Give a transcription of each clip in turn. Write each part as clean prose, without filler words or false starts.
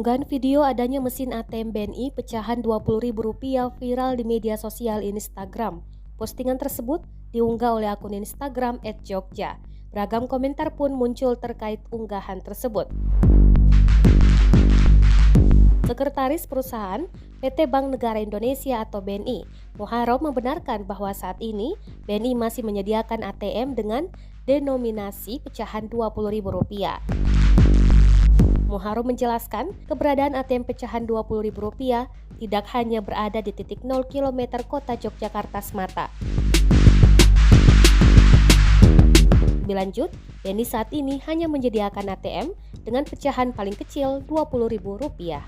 Unggahan video adanya mesin ATM BNI pecahan Rp20.000 viral di media sosial Instagram. Postingan tersebut diunggah oleh akun Instagram @jogja. Beragam komentar pun muncul terkait unggahan tersebut. Sekretaris Perusahaan PT Bank Negara Indonesia atau BNI, Muharram membenarkan bahwa saat ini BNI masih menyediakan ATM dengan denominasi pecahan Rp20.000. Muharram menjelaskan keberadaan ATM pecahan Rp20.000 tidak hanya berada di titik 0 km kota Yogyakarta semata. Lebih lanjut, BNI saat ini hanya menyediakan ATM dengan pecahan paling kecil Rp20.000.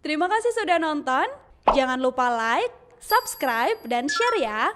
Terima kasih sudah nonton. Jangan lupa like, subscribe, dan share ya.